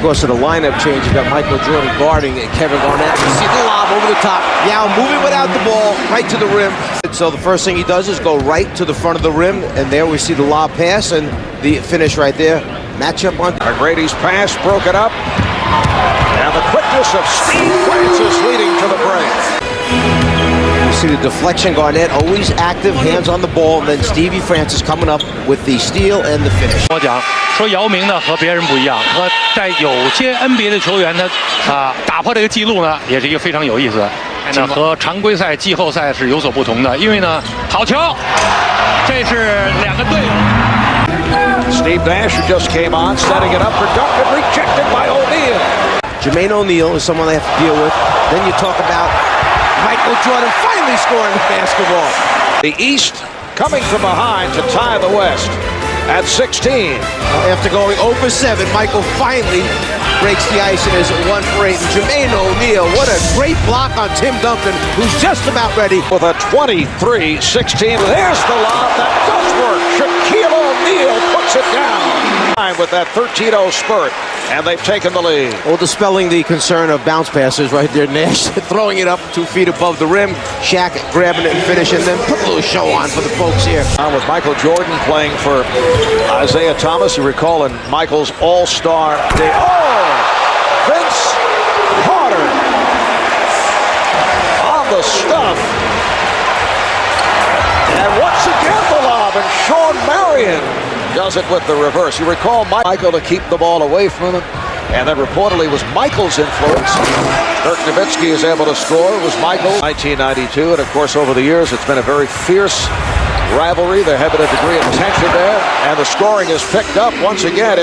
because of the lineup change. You got Michael Jordan guarding and Kevin Garnett. You see the lob over the top. Yao moving without the ball right to the rim. So the first thing he does is go right to the front of the rim, and there we see the lob pass and the finish right there. Matchup on McGrady's pass broken up, and the quickness of Steve Francis leading to the break. You see the deflection, Garnett always active, hands on the ball, and then Stevie Francis coming up with the steal and the finish. 我讲说姚明呢和别人不一样，和在有些 NBA 的球员呢打破这个记录呢，也是一个非常有意思的。那和常规赛、季后赛是有所不同的，因为呢好球，这是两个队友。 Steve Nash, who just came on, setting it up for Duncan, rejected by O'Neal. Jermaine O'Neal is someone they have to deal with. Then you talk about Michael Jordan finally scoring the basketball. The East coming from behind to tie the West at 16. After going 0 for 7, Michael finally breaks the ice and is 1 for 8. And Jermaine O'Neal, what a great block on Tim Duncan, who's just about ready. With a 23-16, there's the lob that does work. Shaquille O'Neal puts it down with that 13-0 spurt, and they've taken the lead. Well, dispelling the concern of bounce passes right there. Nash throwing it up 2 feet above the rim. Shaq grabbing it and finishing, then put a little show on for the folks here. With Michael Jordan playing for Isaiah Thomas, you recall in Michael's All-Star Day. Oh! Vince Carter on the stuff. And once again the lob, and Sean Marion does it with the reverse. You recall Michael to keep the ball away from him, and then reportedly was Michael's influence. Dirk Nowitzki is able to score. It was Michael 1992, and of course over the years it's been a very fierce rivalry. There had been a degree of tension there, and the scoring is picked up once again.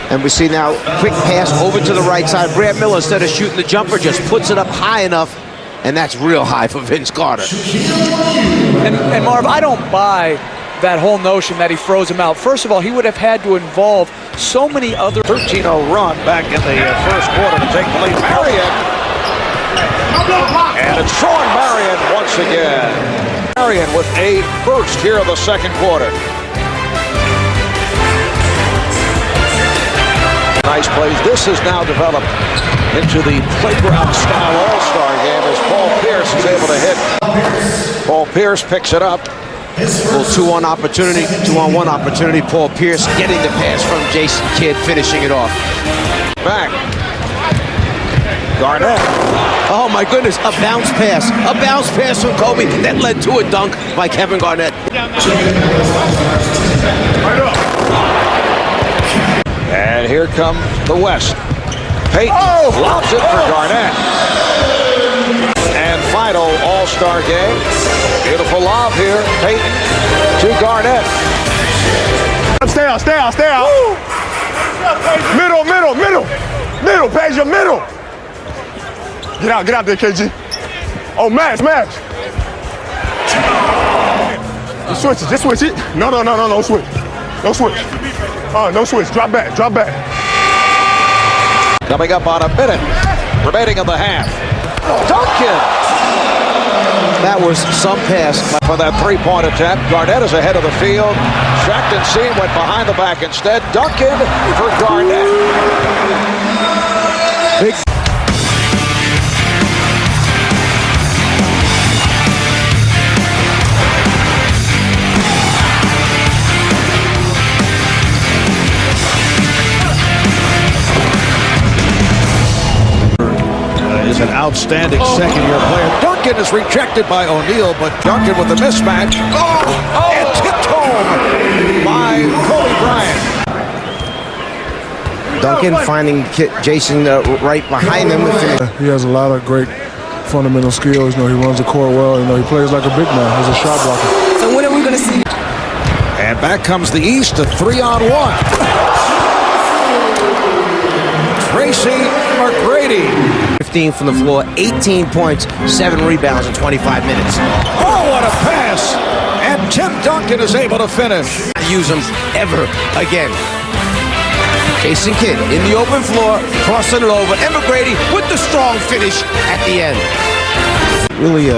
And we see now quick pass over to the right side. Brad Miller, instead of shooting the jumper, just puts it up high enough, and that's real high for Vince Carter. And Marv, I don't buy that whole notion that he froze him out. First of all, he would have had to involve so many other 13-0 run back in the first quarter to take the lead. Marion, and it's Sean Marion once again. Marion with a first here in the second quarter. Nice plays. This has now developed into the playground style all-star game as Paul Pierce is able to hit. Paul Pierce picks it up. Little 2-on opportunity, 2-on-1 opportunity. Paul Pierce getting the pass from Jason Kidd, finishing it off. Back. Garnett. Oh my goodness, a bounce pass. A bounce pass from Kobe that led to a dunk by Kevin Garnett. And here comes the West. Payton lobs it for Garnett. And final all-star game. Beautiful lob here. Payton to Garnett. Stay out, stay out, stay out. Woo. Middle, middle, middle. Middle, Page, your middle. Get out there, KG. Oh, match. Just switch it, just switch it. No, switch. No switch. No switch, drop back. Coming up on a minute remaining in the half. Duncan! That was some pass. For that three-point attempt, Garnett is ahead of the field. Shackton Seam went behind the back instead. Duncan for Garnett. Big. Is an outstanding second-year player. Duncan is rejected by O'Neal, but Duncan with the mismatch. And tipped home by Kobe Bryant. Duncan finding Jason right behind him. He has a lot of great fundamental skills. He runs the court well. He plays like a big man. He's a shot blocker. So when are we going to see? And back comes the East, a 3-on-1. Tracy McGrady. 15 from the floor, 18 points, 7 rebounds in 25 minutes. Oh, what a pass! And Tim Duncan is able to finish. Use him ever again. Jason Kidd in the open floor, crossing it over. And McGrady with the strong finish at the end. Really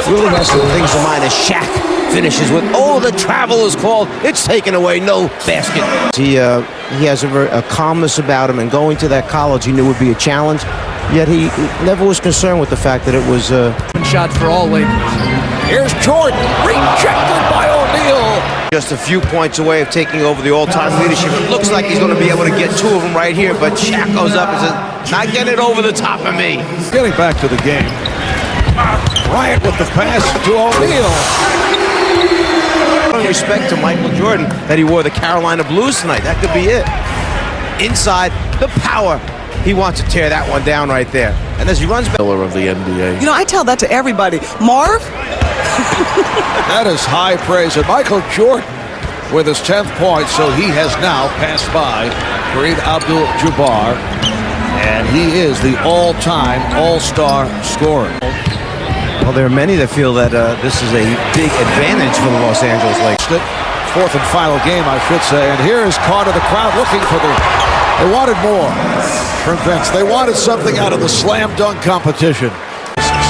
really has some things in mind as Shaq finishes with, oh, the travel is called. It's taken away, no basket. He has a calmness about him, and going to that college he knew would be a challenge, yet he never was concerned with the fact that it was... Shots for all Lakers. Here's Jordan, rejected by O'Neal. Just a few points away of taking over the all-time leadership. It looks like he's going to be able to get two of them right here, but Shaq goes up and says, not getting it over the top of me. Getting back to the game. Bryant with the pass to O'Neal. Respect to Michael Jordan that he wore the Carolina Blues tonight. That could be it. Inside, the power. He wants to tear that one down right there. And as he runs back... Pillar of the NBA. You know, I tell that to everybody. Marv? That is high praise. And Michael Jordan with his 10th point, so he has now passed by Kareem Abdul-Jabbar, and he is the all-time all-star scorer. Well, there are many that feel that this is a big advantage for the Los Angeles Lakers. Fourth and final game, I should say. And here is Carter, the crowd looking for they wanted more from Vince. They wanted something out of the slam dunk competition.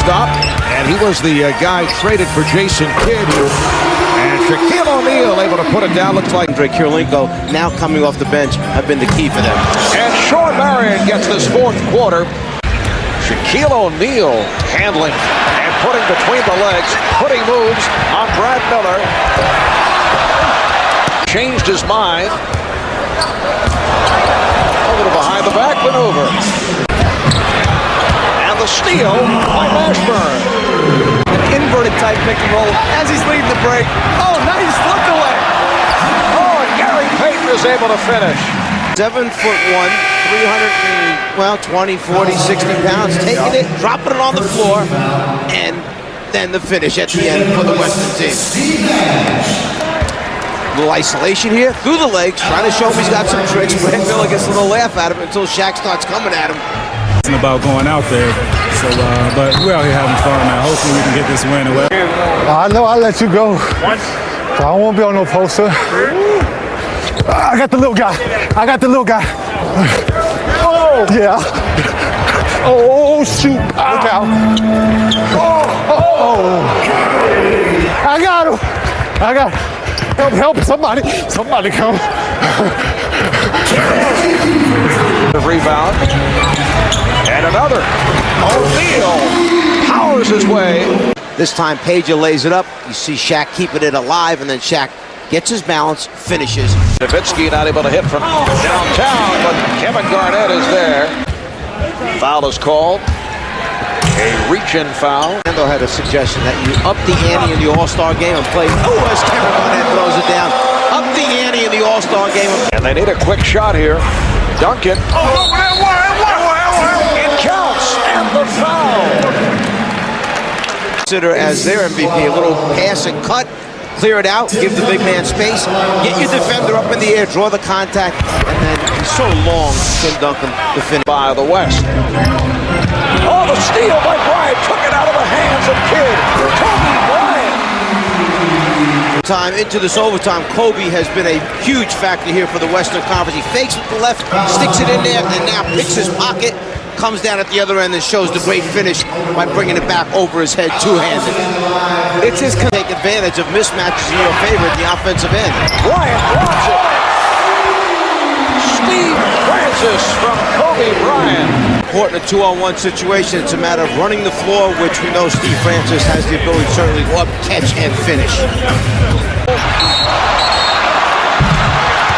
Stop, and he was the guy traded for Jason Kidd. And Shaquille O'Neal able to put it down. Looks like Andre Kirilenko now coming off the bench have been the key for them. And Sean Marion gets this fourth quarter. Shaquille O'Neal handling and putting between the legs, putting moves on Brad Miller. Changed his mind. A little behind the back maneuver. And the steal by Mashburn. An inverted type pick and roll as he's leading the break. Oh, nice look away. Oh, and Gary Payton is able to finish. 7'1", 20, 40, 60 pounds, taking it, dropping it on the floor, and then the finish at the end for the Western team. Little isolation here, through the legs, trying to show him he's got some tricks. Brad Miller gets a little laugh at him until Shaq starts coming at him. It's about going out there, so but we're out here having fun, man. Hopefully we can get this win. I know I let you go. So I won't be on no poster. I got the little guy. Oh, yeah. Oh, shoot. Look out. Oh. I got him. Help, somebody come. The rebound. And another. O'Neal powers his way. This time, Page lays it up. You see Shaq keeping it alive, and then Shaq gets his balance, finishes. Nowitzki not able to hit from downtown, but Kevin Garnett is there. Foul is called. A reach-in foul. Orlando had a suggestion that you up the ante in the All-Star game and play. Oh, as Kevin Garnett throws it down. Up the ante in the All-Star game. And they need a quick shot here. Duncan. It counts, and the foul. Consider as their MVP, a little pass and cut. Clear it out, give the big man space, get your defender up in the air, draw the contact, and then he's so long, Tim Duncan, the finish. By the West. Oh, the steal by Bryant, took it out of the hands of Kidd. Kobe Bryant. Time into this overtime, Kobe has been a huge factor here for the Western Conference. He fakes with the left, sticks it in there, and now picks his pocket, comes down at the other end and shows the great finish by bringing it back over his head two-handed. It's his take advantage of mismatches in your favor at the offensive end. Bryant drops it. Steve Francis from Kobe Bryant. Important 2-on-1 situation. It's a matter of running the floor, which we know Steve Francis has the ability to certainly go up, catch, and finish.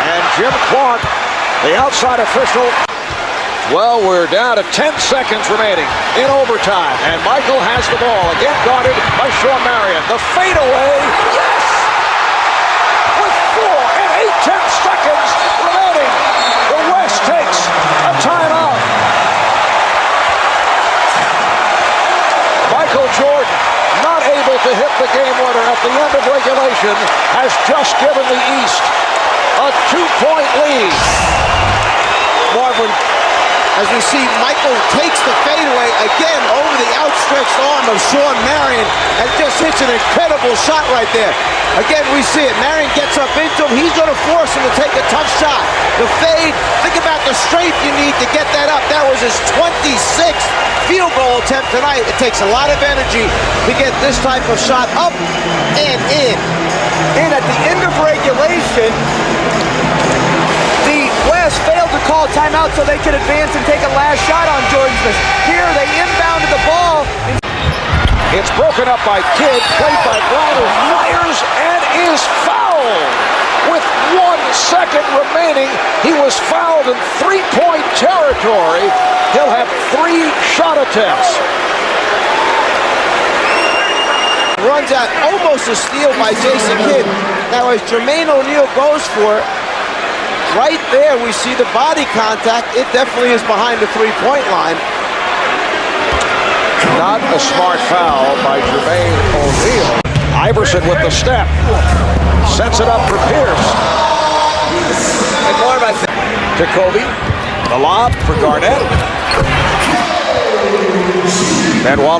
And Jim Clark, the outside official. Well, we're down to 10 seconds remaining in overtime, and Michael has the ball, again guarded by Sean Marion. The fadeaway, yes! With 4 and 8/10 seconds remaining, the West takes a timeout. Michael Jordan, not able to hit the game winner at the end of regulation, has just given the East a 2-point lead. Marvin, as we see, Michael takes the fadeaway again over the outstretched arm of Sean Marion and just hits an incredible shot right there. Again, we see it. Marion gets up into him. He's going to force him to take a tough shot. The fade, think about the strength you need to get that up. That was his 26th field goal attempt tonight. It takes a lot of energy to get this type of shot up and in. And at the end of regulation, the West failed to call timeout so they could advance and take a last shot on Jordan Smith. Here they inbounded the ball. It's broken up by Kidd, played by Brown, who fires and is fouled. With 1 second remaining, he was fouled in three-point territory. He'll have 3 shot attempts. Runs out, almost a steal by Jason Kidd. Now as Jermaine O'Neal goes for it, right there we see the body contact. It definitely is behind the three-point line. Not a smart foul by Jermaine O'Neal. Iverson with the step. Sets it up for Pierce. And more about that. To Kobe. The lob for Garnett. And Wallace.